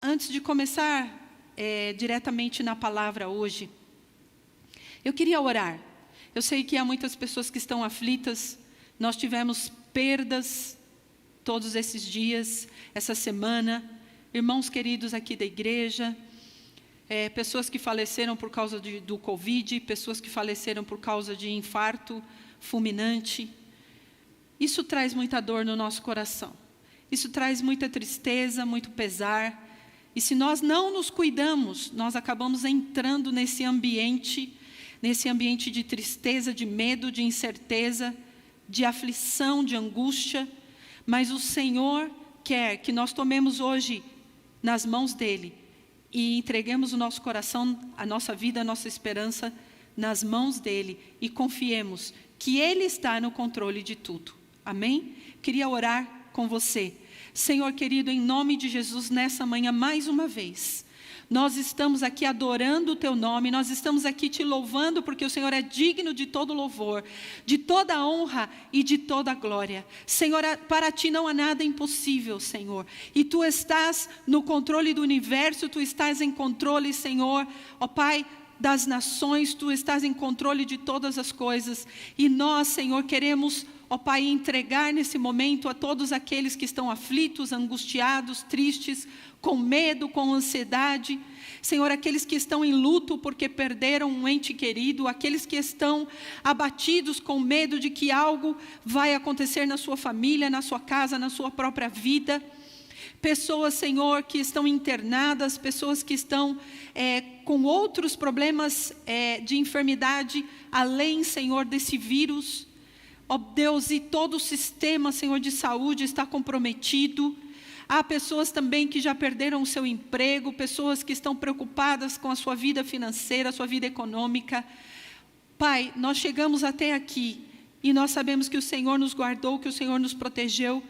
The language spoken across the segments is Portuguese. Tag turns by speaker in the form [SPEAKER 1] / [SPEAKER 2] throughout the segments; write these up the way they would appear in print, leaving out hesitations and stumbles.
[SPEAKER 1] Antes de começar diretamente na palavra hoje, eu queria orar. Eu sei que há muitas pessoas que estão aflitas. Nós tivemos perdas todos esses dias, essa semana. Irmãos queridos aqui da igreja, pessoas que faleceram por causa do Covid, pessoas que faleceram por causa de infarto fulminante. Isso traz muita dor no nosso coração. Isso traz muita tristeza, muito pesar. E se nós não nos cuidamos, nós acabamos entrando nesse ambiente de tristeza, de medo, de incerteza, de aflição, de angústia. Mas o Senhor quer que nós tomemos hoje nas mãos dEle e entreguemos o nosso coração, a nossa vida, a nossa esperança nas mãos dEle e confiemos que Ele está no controle de tudo. Amém? Queria orar com você. Senhor querido, em nome de Jesus, nessa manhã, mais uma vez, nós estamos aqui adorando o Teu nome, nós estamos aqui Te louvando, porque o Senhor é digno de todo louvor, de toda honra e de toda glória. Senhor, para Ti não há nada impossível, Senhor, e Tu estás no controle do universo, Tu estás em controle, Senhor, ó Pai, das nações, Tu estás em controle de todas as coisas, e nós, Senhor, queremos, ó Pai, entregar nesse momento a todos aqueles que estão aflitos, angustiados, tristes, com medo, com ansiedade. Senhor, aqueles que estão em luto porque perderam um ente querido, aqueles que estão abatidos com medo de que algo vai acontecer na sua família, na sua casa, na sua própria vida. Pessoas, Senhor, que estão internadas, pessoas que estão com outros problemas de enfermidade, além, Senhor, desse vírus. Ó Deus, e todo o sistema, Senhor, de saúde está comprometido. Há pessoas também que já perderam o seu emprego, pessoas que estão preocupadas com a sua vida financeira, a sua vida econômica. Pai, nós chegamos até aqui e nós sabemos que o Senhor nos guardou, que o Senhor nos protegeu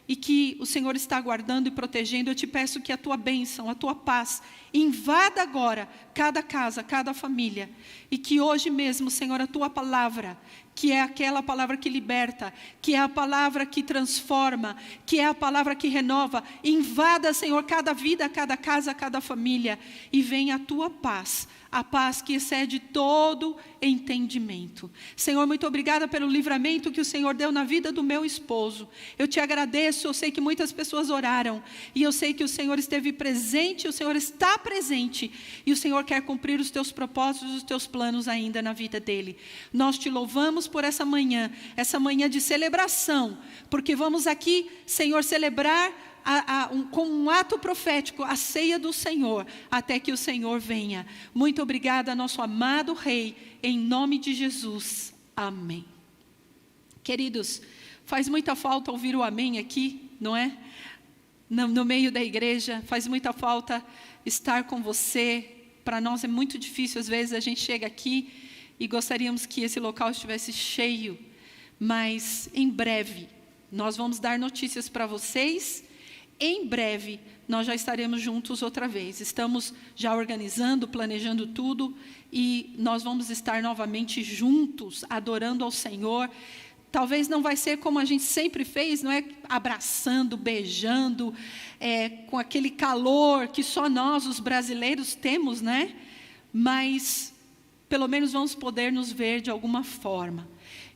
[SPEAKER 1] e que o Senhor está guardando e protegendo. Eu te peço que a Tua bênção, a Tua paz invada agora cada casa, cada família, e que hoje mesmo, Senhor, a Tua palavra, que é aquela palavra que liberta, que é a palavra que transforma, que é a palavra que renova, invada, Senhor, cada vida, cada casa, cada família, e venha a Tua paz, a paz que excede todo entendimento. Senhor, muito obrigada pelo livramento que o Senhor deu na vida do meu esposo. Eu te agradeço, eu sei que muitas pessoas oraram, e eu sei que o Senhor esteve presente, o Senhor está presente, e o Senhor quer cumprir os Teus propósitos, os Teus planos ainda na vida dele. Nós te louvamos por essa manhã de celebração, porque vamos aqui, Senhor, celebrar com um ato profético a ceia do Senhor, até que o Senhor venha. Muito obrigada, nosso amado Rei, em nome de Jesus, amém. Queridos, faz muita falta ouvir o amém aqui, não é? No meio da igreja, faz muita falta estar com você. Para nós é muito difícil, às vezes a gente chega aqui e gostaríamos que esse local estivesse cheio, mas em breve nós vamos dar notícias para vocês. Em breve nós já estaremos juntos outra vez. Estamos já organizando, planejando tudo, e nós vamos estar novamente juntos, adorando ao Senhor. Talvez não vai ser como a gente sempre fez, não é? Abraçando, beijando, com aquele calor que só nós, os brasileiros, temos, né? Mas pelo menos vamos poder nos ver de alguma forma.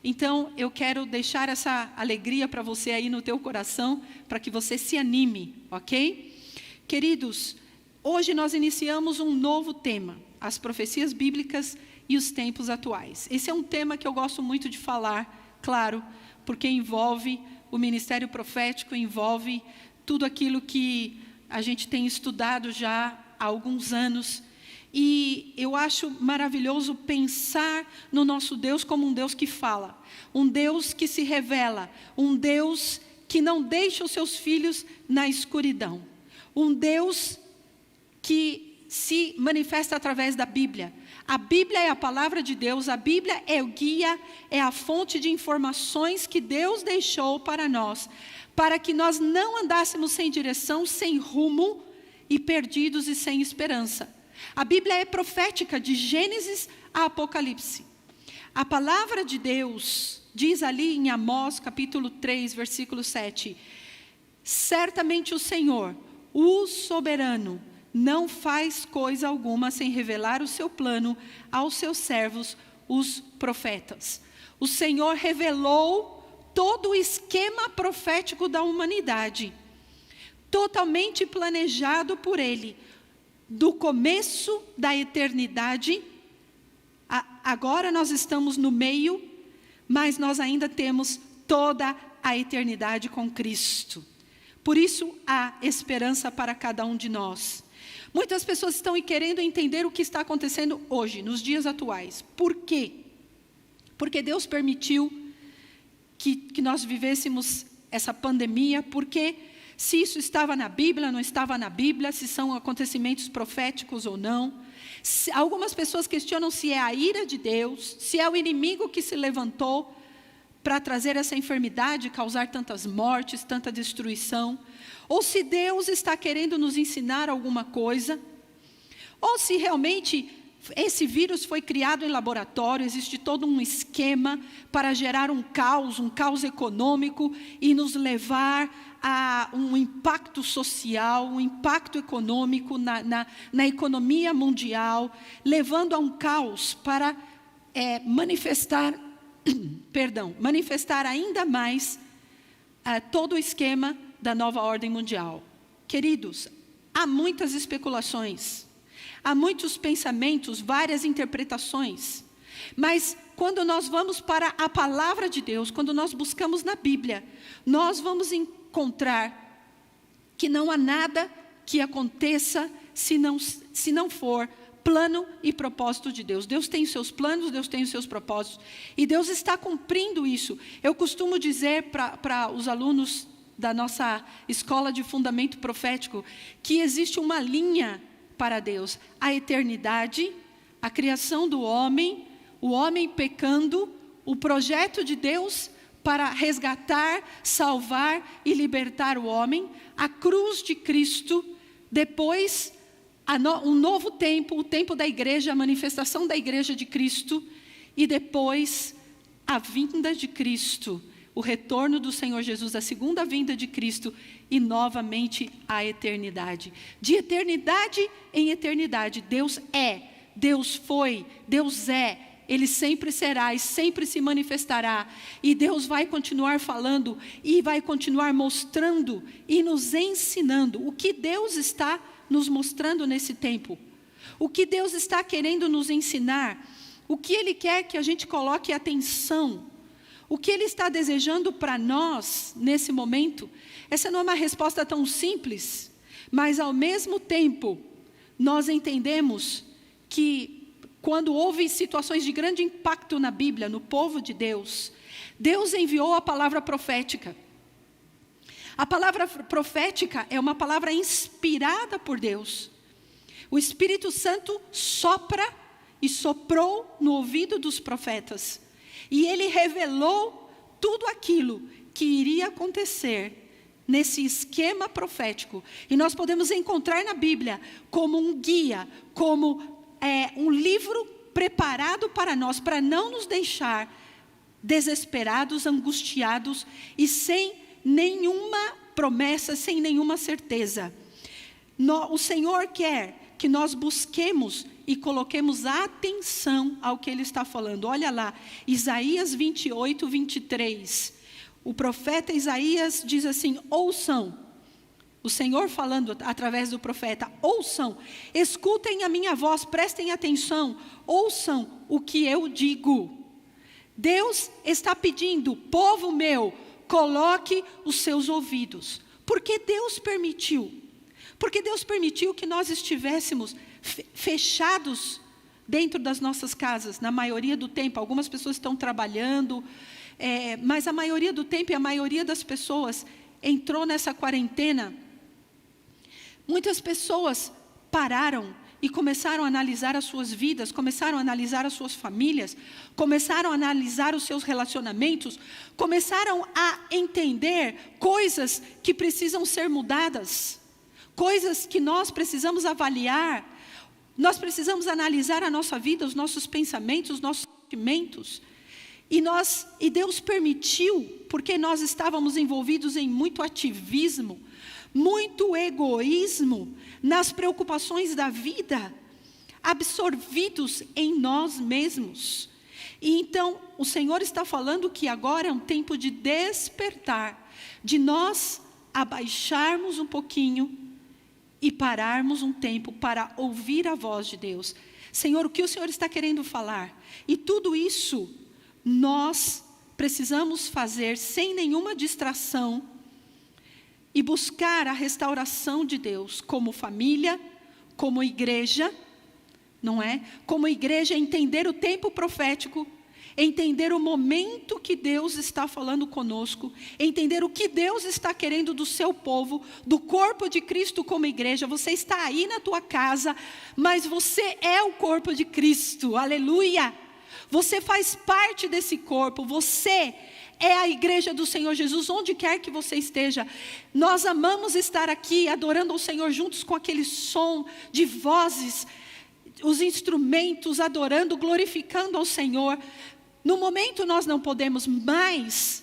[SPEAKER 1] Então, eu quero deixar essa alegria para você aí no teu coração, para que você se anime, ok? Queridos, hoje nós iniciamos um novo tema, as profecias bíblicas e os tempos atuais. Esse é um tema que eu gosto muito de falar, claro, porque envolve o ministério profético, envolve tudo aquilo que a gente tem estudado já há alguns anos. E eu acho maravilhoso pensar no nosso Deus como um Deus que fala, um Deus que se revela, um Deus que não deixa os seus filhos na escuridão, um Deus que se manifesta através da Bíblia. A Bíblia é a palavra de Deus, a Bíblia é o guia, é a fonte de informações que Deus deixou para nós, para que nós não andássemos sem direção, sem rumo e perdidos e sem esperança. A Bíblia é profética de Gênesis a Apocalipse. A palavra de Deus diz ali em Amós capítulo 3, versículo 7: certamente o Senhor, o soberano, não faz coisa alguma sem revelar o seu plano aos seus servos, os profetas. O Senhor revelou todo o esquema profético da humanidade, totalmente planejado por Ele, do começo da eternidade. Agora nós estamos no meio, mas nós ainda temos toda a eternidade com Cristo. Por isso há esperança para cada um de nós. Muitas pessoas estão querendo entender o que está acontecendo hoje, nos dias atuais. Por quê? Porque Deus permitiu que nós vivêssemos essa pandemia, porque se isso estava na Bíblia, não estava na Bíblia, se são acontecimentos proféticos ou não. Algumas pessoas questionam se é a ira de Deus, se é o inimigo que se levantou para trazer essa enfermidade, causar tantas mortes, tanta destruição, ou se Deus está querendo nos ensinar alguma coisa, ou se realmente esse vírus foi criado em laboratório, existe todo um esquema para gerar um caos econômico e nos levar a um impacto social, um impacto econômico na economia mundial, levando a um caos para manifestar ainda mais todo o esquema da nova ordem mundial. Queridos, há muitas especulações, há muitos pensamentos, várias interpretações, mas quando nós vamos para a palavra de Deus, quando nós buscamos na Bíblia, nós vamos encontrar que não há nada que aconteça se não for plano e propósito de Deus. Deus tem os seus planos, Deus tem os seus propósitos, e Deus está cumprindo isso. Eu costumo dizer para os alunos da nossa escola de fundamento profético, que existe uma linha para Deus: a eternidade, a criação do homem, o homem pecando, o projeto de Deus para resgatar, salvar e libertar o homem, a cruz de Cristo, depois um novo tempo, o tempo da igreja, a manifestação da igreja de Cristo, e depois a vinda de Cristo, o retorno do Senhor Jesus, a segunda vinda de Cristo, e novamente a eternidade. De eternidade em eternidade, Deus é, Deus foi, Deus é, Ele sempre será e sempre se manifestará. E Deus vai continuar falando e vai continuar mostrando e nos ensinando o que Deus está nos mostrando nesse tempo. O que Deus está querendo nos ensinar, o que Ele quer que a gente coloque atenção, o que Ele está desejando para nós nesse momento. Essa não é uma resposta tão simples, mas ao mesmo tempo, nós entendemos que quando houve situações de grande impacto na Bíblia, no povo de Deus, Deus enviou a palavra profética. A palavra profética é uma palavra inspirada por Deus. O Espírito Santo sopra e soprou no ouvido dos profetas. E ele revelou tudo aquilo que iria acontecer nesse esquema profético. E nós podemos encontrar na Bíblia como um guia, como um livro preparado para nós, para não nos deixar desesperados, angustiados e sem nenhuma promessa, sem nenhuma certeza. O Senhor quer que nós busquemos e coloquemos atenção ao que Ele está falando. Olha lá, Isaías 28, 23. O profeta Isaías diz assim: ouçam, o Senhor falando através do profeta, ouçam, escutem a minha voz, prestem atenção, ouçam o que eu digo. Deus está pedindo, povo meu, coloque os seus ouvidos. Porque Deus permitiu. Porque Deus permitiu que nós estivéssemos fechados dentro das nossas casas, na maioria do tempo. Algumas pessoas estão trabalhando, mas a maioria do tempo e a maioria das pessoas entrou nessa quarentena. Muitas pessoas pararam e começaram a analisar as suas vidas, começaram a analisar as suas famílias, começaram a analisar os seus relacionamentos, começaram a entender coisas que precisam ser mudadas, coisas que nós precisamos avaliar. Nós precisamos analisar a nossa vida, os nossos pensamentos, os nossos sentimentos. E Deus permitiu, porque nós estávamos envolvidos em muito ativismo, muito egoísmo nas preocupações da vida, absorvidos em nós mesmos. E então, o Senhor está falando que agora é um tempo de despertar, de nós abaixarmos um pouquinho e pararmos um tempo para ouvir a voz de Deus. Senhor, o que o Senhor está querendo falar? E tudo isso nós precisamos fazer sem nenhuma distração e buscar a restauração de Deus como família, como igreja, não é? Como igreja, entender o tempo profético, entender o momento que Deus está falando conosco, entender o que Deus está querendo do seu povo, do corpo de Cristo como igreja. Você está aí na tua casa, mas você é o corpo de Cristo, aleluia! Você faz parte desse corpo, você é a igreja do Senhor Jesus, onde quer que você esteja. Nós amamos estar aqui adorando ao Senhor juntos com aquele som de vozes, os instrumentos, adorando, glorificando ao Senhor. No momento nós não podemos mais,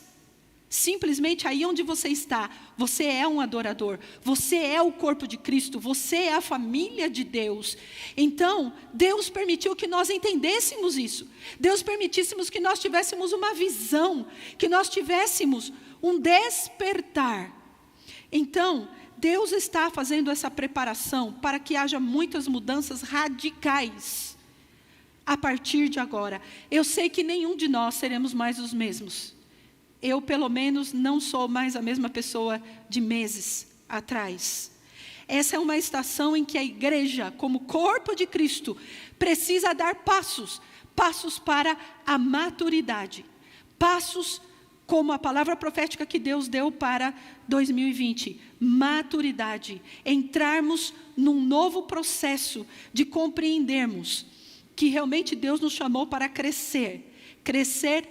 [SPEAKER 1] simplesmente aí onde você está, você é um adorador, você é o corpo de Cristo, você é a família de Deus. Então, Deus permitiu que nós entendêssemos isso, Deus permitíssemos que nós tivéssemos uma visão, que nós tivéssemos um despertar. Então, Deus está fazendo essa preparação para que haja muitas mudanças radicais a partir de agora. Eu sei que nenhum de nós seremos mais os mesmos. Eu, pelo menos, não sou mais a mesma pessoa de meses atrás. Essa é uma estação em que a igreja, como corpo de Cristo, precisa dar passos para a maturidade, passos como a palavra profética que Deus deu para 2020, maturidade, entrarmos num novo processo de compreendermos que realmente Deus nos chamou para crescer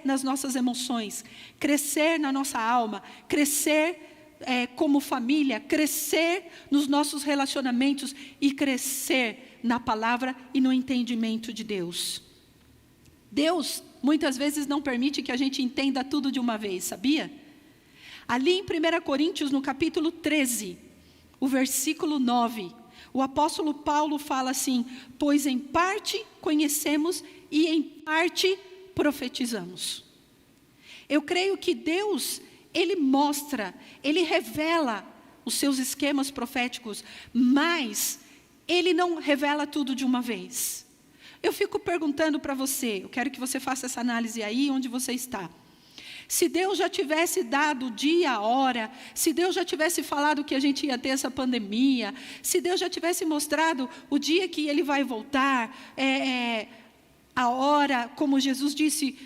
[SPEAKER 1] nas nossas emoções, crescer na nossa alma, crescer como família, crescer nos nossos relacionamentos e crescer na palavra e no entendimento de Deus. Deus muitas vezes não permite que a gente entenda tudo de uma vez, sabia? Ali em 1 Coríntios, no capítulo 13, o versículo 9, o apóstolo Paulo fala assim: pois em parte conhecemos e em parte profetizamos. Eu creio que Deus, Ele mostra, Ele revela os seus esquemas proféticos, mas Ele não revela tudo de uma vez. Eu fico perguntando para você, eu quero que você faça essa análise aí onde você está. Se Deus já tivesse dado o dia, a hora, se Deus já tivesse falado que a gente ia ter essa pandemia, se Deus já tivesse mostrado o dia que Ele vai voltar, a hora, como Jesus disse,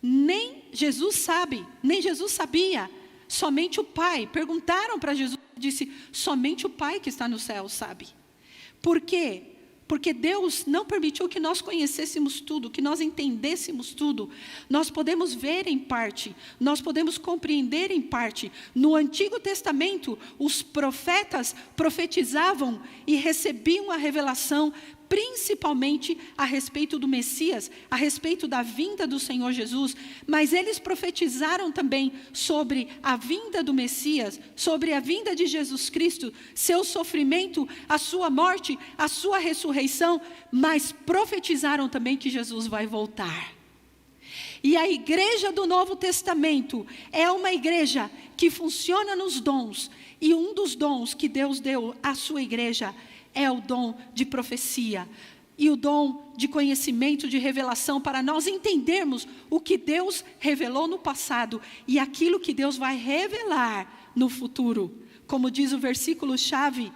[SPEAKER 1] nem Jesus sabe, nem Jesus sabia, somente o Pai. Perguntaram para Jesus, disse, somente o Pai que está no céu sabe. Por quê? Porque Deus não permitiu que nós conhecêssemos tudo, que nós entendêssemos tudo. Nós podemos ver em parte, nós podemos compreender em parte. No Antigo Testamento, os profetas profetizavam e recebiam a revelação, principalmente a respeito do Messias, a respeito da vinda do Senhor Jesus, mas eles profetizaram também sobre a vinda do Messias, sobre a vinda de Jesus Cristo, seu sofrimento, a sua morte, a sua ressurreição, mas profetizaram também que Jesus vai voltar. E a igreja do Novo Testamento é uma igreja que funciona nos dons, e um dos dons que Deus deu à sua igreja é o dom de profecia e o dom de conhecimento, de revelação, para nós entendermos o que Deus revelou no passado e aquilo que Deus vai revelar no futuro. Como diz o versículo-chave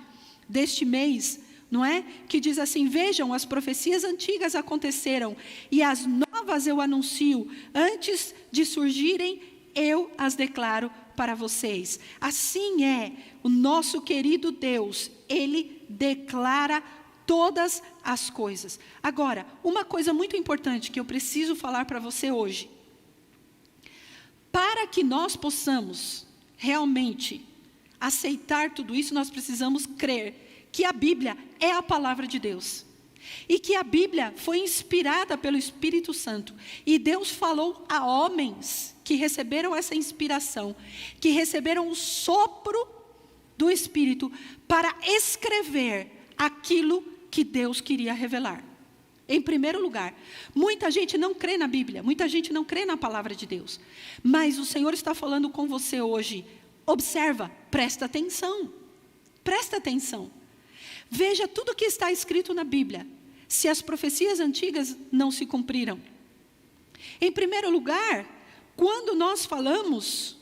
[SPEAKER 1] deste mês, não é? Que diz assim: vejam, as profecias antigas aconteceram e as novas eu anuncio, antes de surgirem eu as declaro para vocês. Assim é, o nosso querido Deus, Ele declara todas as coisas. Agora, uma coisa muito importante que eu preciso falar para você hoje. Para que nós possamos realmente aceitar tudo isso, nós precisamos crer que a Bíblia é a palavra de Deus. E que a Bíblia foi inspirada pelo Espírito Santo. E Deus falou a homens que receberam essa inspiração, que receberam o sopro do Espírito para escrever aquilo que Deus queria revelar. Em primeiro lugar, muita gente não crê na Bíblia, muita gente não crê na palavra de Deus, mas o Senhor está falando com você hoje. Observa, presta atenção, veja tudo que está escrito na Bíblia, se as profecias antigas não se cumpriram. Em primeiro lugar, quando nós falamos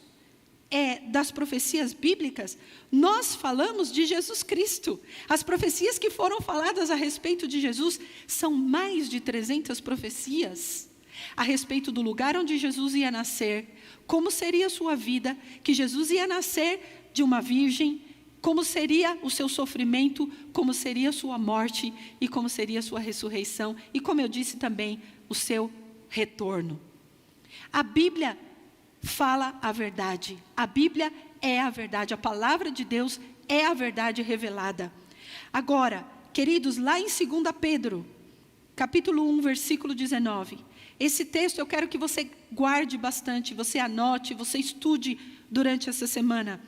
[SPEAKER 1] das profecias bíblicas, nós falamos de Jesus Cristo. As profecias que foram faladas a respeito de Jesus são mais de 300 profecias a respeito do lugar onde Jesus ia nascer, como seria a sua vida, que Jesus ia nascer de uma virgem, como seria o seu sofrimento, como seria a sua morte e como seria a sua ressurreição e, como eu disse também, o seu retorno. A Bíblia fala a verdade. A Bíblia é a verdade. A palavra de Deus é a verdade revelada. Agora, queridos, lá em 2 Pedro, capítulo 1, versículo 19. Esse texto eu quero que você guarde bastante, você anote, você estude durante essa semana.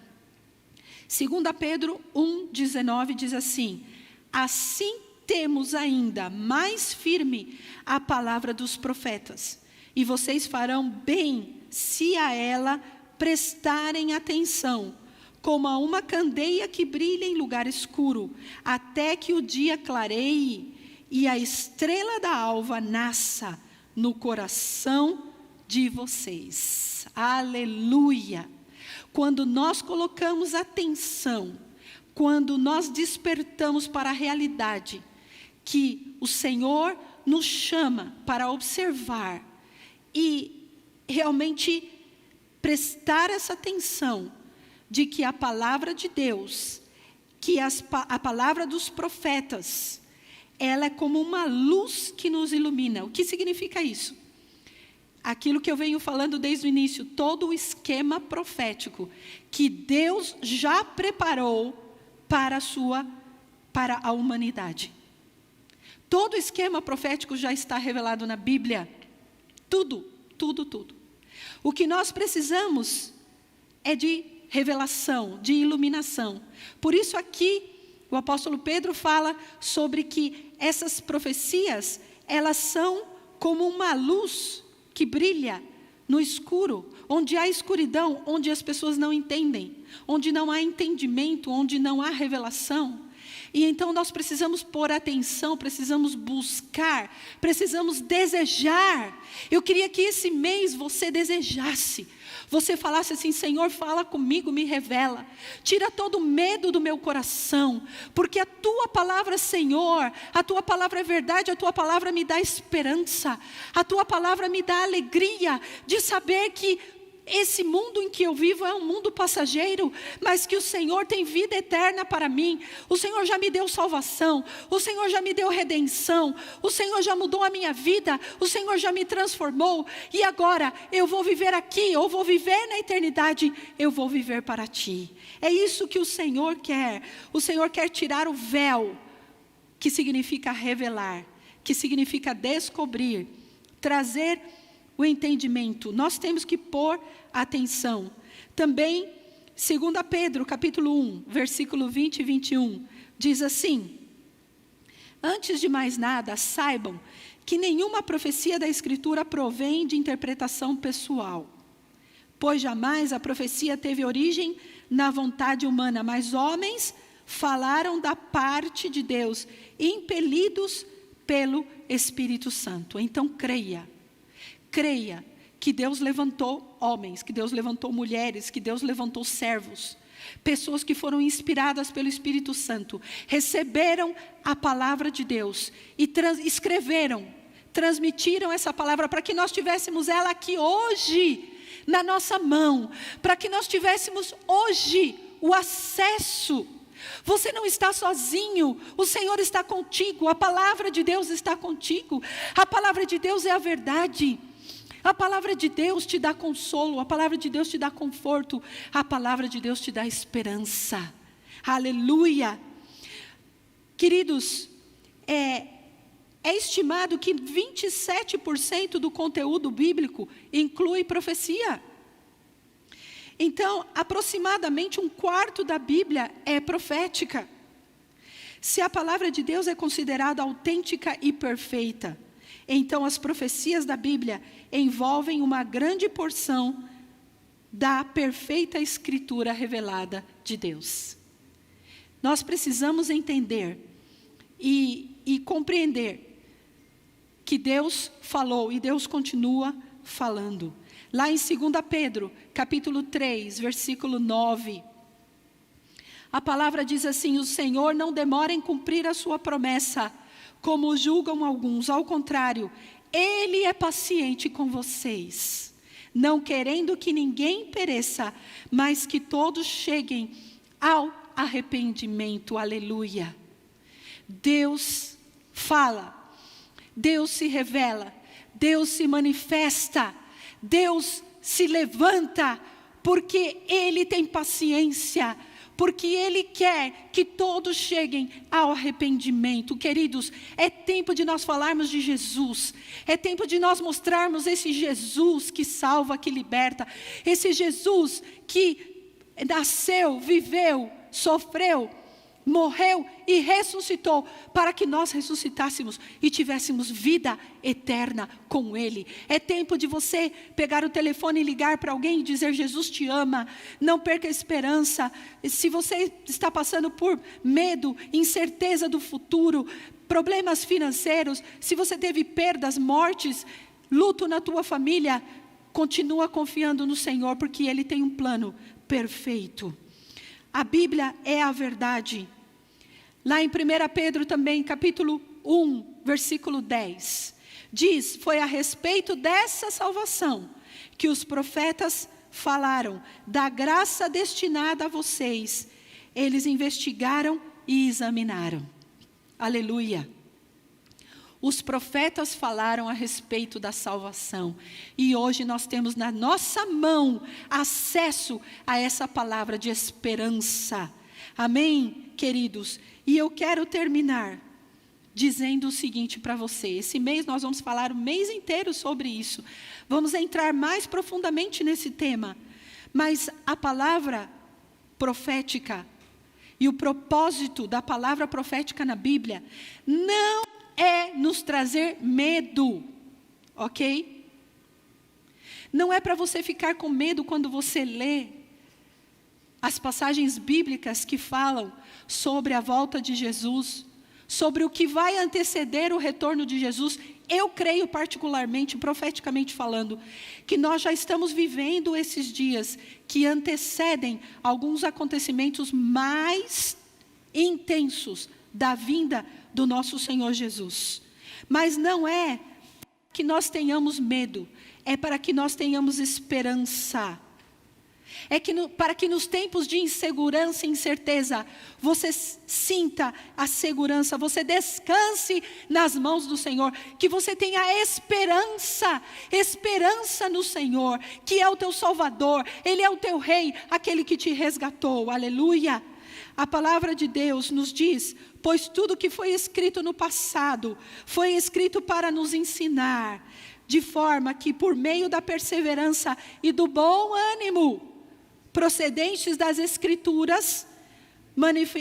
[SPEAKER 1] 2 Pedro 1, 19 diz assim: assim temos ainda mais firme a palavra dos profetas, e vocês farão bem se a ela prestarem atenção, como a uma candeia que brilha em lugar escuro, até que o dia clareie e a estrela da alva nasça no coração de vocês. Aleluia! Quando nós colocamos atenção, quando nós despertamos para a realidade que o Senhor nos chama para observar e realmente prestar essa atenção de que a palavra de Deus, que a palavra dos profetas, ela é como uma luz que nos ilumina. O que significa isso? Aquilo que eu venho falando desde o início, todo o esquema profético que Deus já preparou para a humanidade. Todo o esquema profético já está revelado na Bíblia. Tudo. O que nós precisamos é de revelação, de iluminação. Por isso aqui, o apóstolo Pedro fala sobre que essas profecias, elas são como uma luz que brilha no escuro, onde há escuridão, onde as pessoas não entendem, onde não há entendimento, onde não há revelação. E então nós precisamos pôr atenção, precisamos buscar, precisamos desejar. Eu queria que esse mês você desejasse, você falasse assim: Senhor, fala comigo, me revela, tira todo o medo do meu coração, porque a Tua palavra, Senhor, a Tua palavra é verdade, a Tua palavra me dá esperança, a Tua palavra me dá alegria de saber que esse mundo em que eu vivo é um mundo passageiro, mas que o Senhor tem vida eterna para mim. O Senhor já me deu salvação, o Senhor já me deu redenção, o Senhor já mudou a minha vida, o Senhor já me transformou, e agora eu vou viver aqui, eu vou viver na eternidade, eu vou viver para Ti. É isso que o Senhor quer tirar o véu, que significa revelar, que significa descobrir, trazer o entendimento. Nós temos que pôr atenção. Também, 2 Pedro, capítulo 1, versículo 20 e 21, diz assim: antes de mais nada, saibam que nenhuma profecia da Escritura provém de interpretação pessoal, pois jamais a profecia teve origem na vontade humana, mas homens falaram da parte de Deus, impelidos pelo Espírito Santo. Então creia que Deus levantou homens, que Deus levantou mulheres, que Deus levantou servos, pessoas que foram inspiradas pelo Espírito Santo, receberam a palavra de Deus e transmitiram essa palavra para que nós tivéssemos ela aqui hoje, na nossa mão, para que nós tivéssemos hoje o acesso. Você não está sozinho, o Senhor está contigo, a palavra de Deus está contigo, a palavra de Deus é a verdade. A palavra de Deus te dá consolo, a palavra de Deus te dá conforto, a palavra de Deus te dá esperança. Aleluia! Queridos, é estimado que 27% do conteúdo bíblico inclui profecia. Então, aproximadamente 1/4 da Bíblia é profética. Se a palavra de Deus é considerada autêntica e perfeita, então as profecias da Bíblia envolvem uma grande porção da perfeita escritura revelada de Deus. Nós precisamos entender e compreender que Deus falou e Deus continua falando. Lá em 2 Pedro, capítulo 3, versículo 9, a palavra diz assim: o Senhor não demora em cumprir a sua promessa, como julgam alguns. Ao contrário, Ele é paciente com vocês, não querendo que ninguém pereça, mas que todos cheguem ao arrependimento. Aleluia. Deus fala, Deus se revela, Deus se manifesta, Deus se levanta, porque Ele tem paciência, porque Ele quer que todos cheguem ao arrependimento. Queridos, é tempo de nós falarmos de Jesus, é tempo de nós mostrarmos esse Jesus que salva, que liberta, esse Jesus que nasceu, viveu, sofreu, morreu e ressuscitou, para que nós ressuscitássemos e tivéssemos vida eterna com Ele. É tempo de você pegar o telefone e ligar para alguém e dizer: Jesus te ama, não perca a esperança. Se você está passando por medo, incerteza do futuro, problemas financeiros, se você teve perdas, mortes, luto na tua família, continua confiando no Senhor, porque Ele tem um plano perfeito. A Bíblia é a verdade. Lá em 1 Pedro também, capítulo 1, versículo 10, diz: foi a respeito dessa salvação que os profetas falaram, da graça destinada a vocês. Eles investigaram e examinaram. Aleluia. Os profetas falaram a respeito da salvação. E hoje nós temos na nossa mão acesso a essa palavra de esperança. Amém, queridos? E eu quero terminar dizendo o seguinte para você. Esse mês nós vamos falar o mês inteiro sobre isso. Vamos entrar mais profundamente nesse tema. Mas a palavra profética e o propósito da palavra profética na Bíblia não é nos trazer medo, ok? Não é para você ficar com medo quando você lê as passagens bíblicas que falam sobre a volta de Jesus, sobre o que vai anteceder o retorno de Jesus. Eu creio particularmente, profeticamente falando, que nós já estamos vivendo esses dias que antecedem alguns acontecimentos mais intensos da vinda do nosso Senhor Jesus. Mas não é que nós tenhamos medo, é para que nós tenhamos esperança. É que para que nos tempos de insegurança e incerteza, você sinta a segurança, você descanse nas mãos do Senhor, que você tenha esperança, esperança no Senhor, que é o teu Salvador, Ele é o teu Rei, aquele que te resgatou. Aleluia. A palavra de Deus nos diz: pois tudo que foi escrito no passado, foi escrito para nos ensinar, de forma que por meio da perseverança e do bom ânimo, procedentes das Escrituras,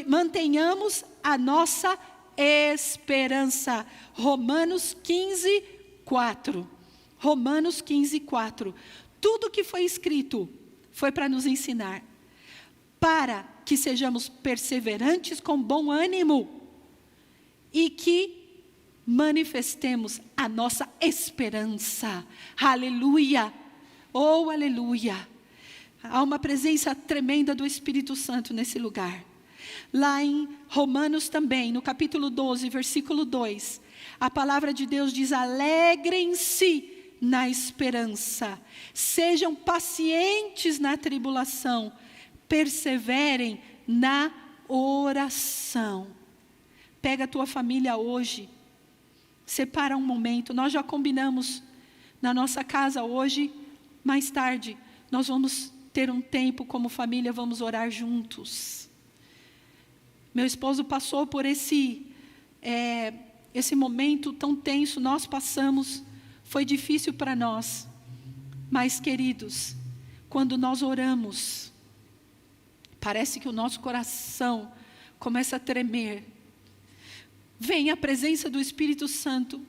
[SPEAKER 1] mantenhamos a nossa esperança. Romanos 15, 4. Romanos 15, 4. Tudo que foi escrito foi para nos ensinar, para que sejamos perseverantes com bom ânimo e que manifestemos a nossa esperança. Aleluia! Oh, aleluia! Há uma presença tremenda do Espírito Santo nesse lugar. Lá em Romanos também, no capítulo 12, versículo 2, a palavra de Deus diz: alegrem-se na esperança, sejam pacientes na tribulação, perseverem na oração. Pega a tua família hoje, separa um momento. Nós já combinamos na nossa casa hoje, mais tarde, nós vamos ter um tempo como família, vamos orar juntos. Meu esposo passou por esse momento tão tenso, nós passamos, foi difícil para nós. Mas, queridos, quando nós oramos, parece que o nosso coração começa a tremer. Vem a presença do Espírito Santo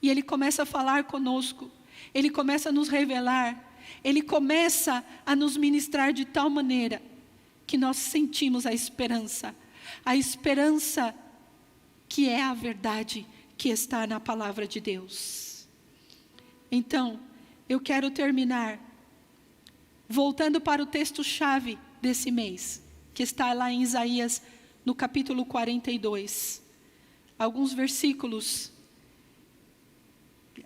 [SPEAKER 1] e Ele começa a falar conosco. Ele começa a nos revelar. Ele começa a nos ministrar de tal maneira que nós sentimos a esperança. A esperança que é a verdade que está na palavra de Deus. Então, eu quero terminar voltando para o texto-chave desse mês, que está lá em Isaías, no capítulo 42. Alguns versículos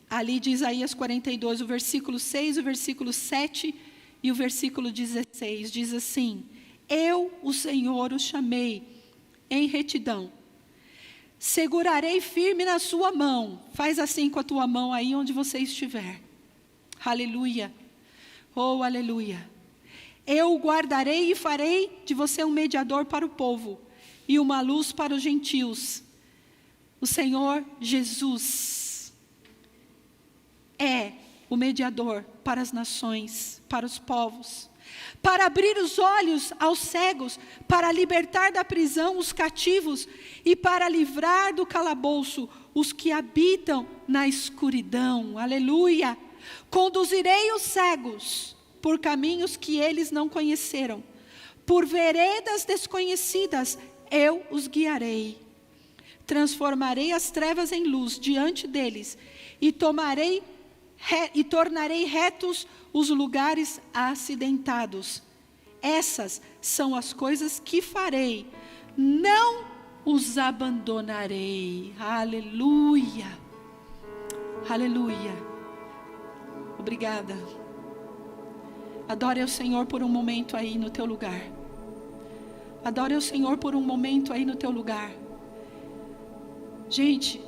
[SPEAKER 1] ali de Isaías 42, o versículo 6, o versículo 7 e o versículo 16. Diz assim: eu, o Senhor, o chamei em retidão. Segurarei firme na sua mão. Faz assim com a tua mão aí onde você estiver. Aleluia. Oh, aleluia. Eu o guardarei e farei de você um mediador para o povo e uma luz para os gentios. O Senhor Jesus é o mediador para as nações, para os povos, para abrir os olhos aos cegos, para libertar da prisão os cativos e para livrar do calabouço os que habitam na escuridão. Aleluia! Conduzirei os cegos por caminhos que eles não conheceram, por veredas desconhecidas eu os guiarei. Transformarei as trevas em luz diante deles e tornarei retos os lugares acidentados. Essas são as coisas que farei, não os abandonarei. Aleluia, aleluia. Obrigada. Adore ao Senhor por um momento aí no teu lugar. Adore ao Senhor por um momento aí no teu lugar. Gente,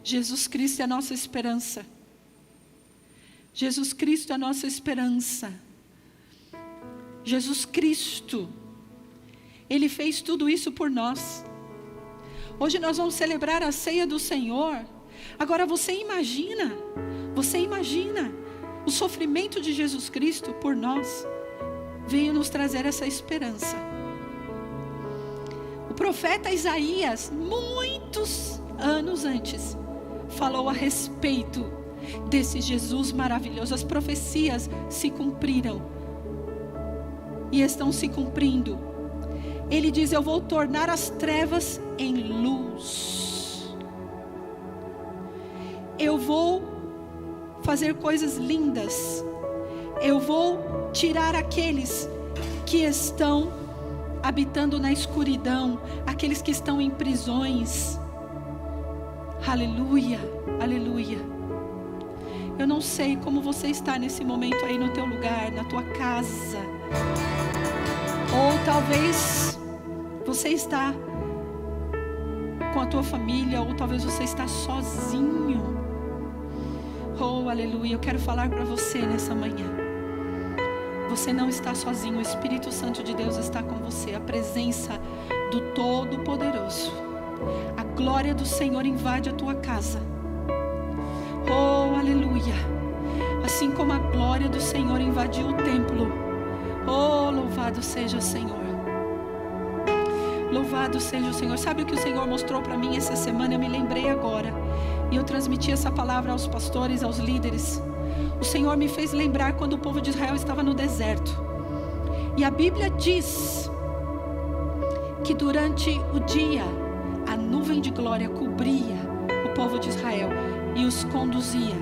[SPEAKER 1] Jesus Cristo é a nossa esperança. Jesus Cristo é a nossa esperança. Jesus Cristo, Ele fez tudo isso por nós. Hoje nós vamos celebrar a ceia do Senhor. Agora você imagina o sofrimento de Jesus Cristo por nós veio nos trazer essa esperança. O profeta Isaías, muitos anos antes, falou a respeito desse Jesus maravilhoso. As profecias se cumpriram e estão se cumprindo. Ele diz: eu vou tornar as trevas em luz. Eu vou fazer coisas lindas. Eu vou tirar aqueles que estão habitando na escuridão, aqueles que estão em prisões. Aleluia, aleluia. Eu não sei como você está nesse momento aí no teu lugar, na tua casa. Ou talvez você está com a tua família, ou talvez você está sozinho. Oh, aleluia. Eu quero falar para você nessa manhã. Você não está sozinho. O Espírito Santo de Deus está com você. A presença do Todo-Poderoso. A glória do Senhor invade a tua casa. Oh, aleluia. Assim como a glória do Senhor invadiu o templo. Oh, louvado seja o Senhor. Louvado seja o Senhor. Sabe o que o Senhor mostrou para mim essa semana? Eu me lembrei agora. E eu transmiti essa palavra aos pastores, aos líderes. O Senhor me fez lembrar quando o povo de Israel estava no deserto. E a Bíblia diz que durante o dia a nuvem de glória cobria o povo de Israel e os conduzia.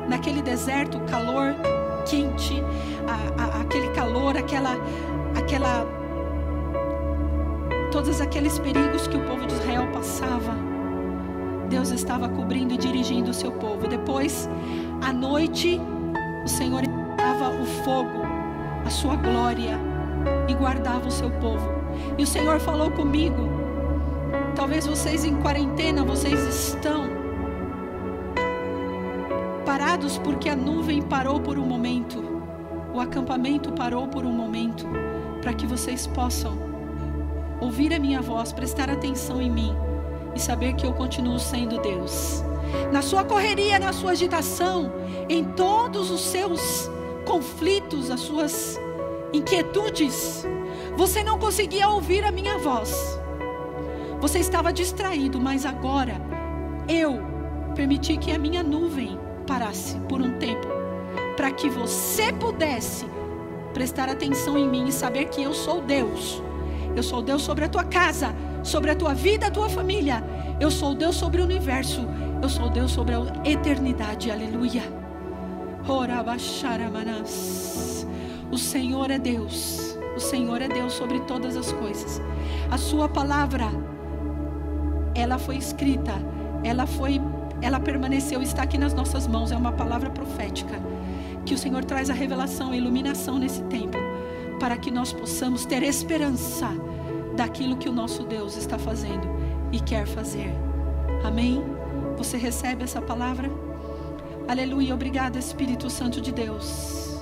[SPEAKER 1] Naquele deserto, calor quente, aquele calor, todos aqueles perigos que o povo de Israel passava, Deus estava cobrindo e dirigindo o seu povo. Depois, à noite, o Senhor dava o fogo, a sua glória, e guardava o seu povo. E o Senhor falou comigo: talvez vocês em quarentena, vocês estão parados porque a nuvem parou por um momento, o acampamento parou por um momento, para que vocês possam ouvir a minha voz, prestar atenção em mim e saber que eu continuo sendo Deus. Na sua correria, na sua agitação, em todos os seus conflitos, as suas inquietudes. Você não conseguia ouvir a minha voz. Você estava distraído, mas agora eu permiti que a minha nuvem parasse por um tempo, para que você pudesse prestar atenção em mim e saber que eu sou Deus. Eu sou Deus sobre a tua casa, sobre a tua vida, a tua família. Eu sou Deus sobre o universo. Eu sou Deus sobre a eternidade. Aleluia. O Senhor é Deus. O Senhor é Deus sobre todas as coisas. A sua palavra, ela foi escrita, ela permaneceu, está aqui nas nossas mãos. É uma palavra profética, que o Senhor traz a revelação, a iluminação nesse tempo, para que nós possamos ter esperança daquilo que o nosso Deus está fazendo e quer fazer. Amém? Você recebe essa palavra? Aleluia. Obrigada, Espírito Santo de Deus.